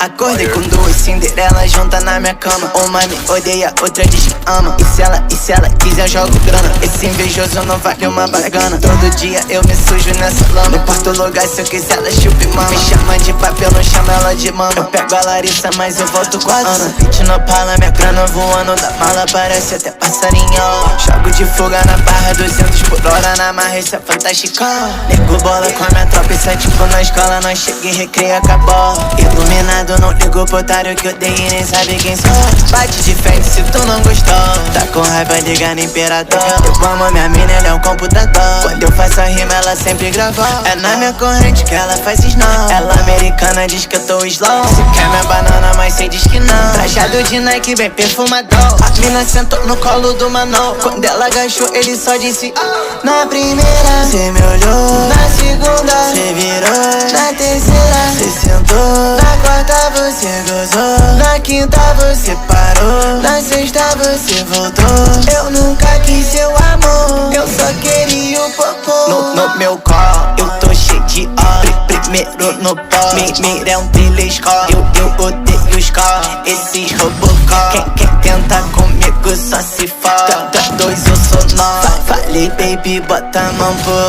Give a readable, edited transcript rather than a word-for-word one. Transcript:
Acordei com duas Cinderela junta na minha cama. Uma me odeia, outra diz que ama. E se ela quiser eu jogo grana. Esse invejoso não vale uma bagana. Todo dia eu me sujo nessa lama. No quarto lugar se eu quiser ela chupa e mama. Me chama de papel, não chama ela de mama. Eu pego a Larissa, mas eu volto com a Ana. Pitch no pala, minha grana voando. Da mala parece até passarinho. Jogo de fuga na barra, 200 por hora na marra, isso é fantástico. Nego bola com a minha tropa, isso é tipo na escola. Nós chega e recreia, acabou. Iluminado, não ligo pro otário que odeia e nem sabe quem sou. Bate de frente se tu não gostou. Tá com raiva, liga no imperador. Eu amo minha mina, ela é um computador. Quando eu faço a rima, ela sempre gravou. É na minha corrente que ela faz snow. Ela americana diz que eu tô slow. Se quer minha banana, mas cê diz que não. Trajado de Nike, bem perfumador. A mina sentou no colo do mano. Quando ela agachou, ele só disse na primeira, cê me olhou. Na segunda, cê virou. Na terceira, cê sentou. Na quarta você gozou. Na quinta você parou. Na sexta você voltou. Eu nunca quis seu amor, eu só queria o popô. No meu colo, eu tô cheio de óleo. Primeiro no pó, mira é um telescópio. Eu odeio os call, esses robocop. Quem tenta comigo só se for. Dois eu sou nós. Falei baby, bota a mão pro ar.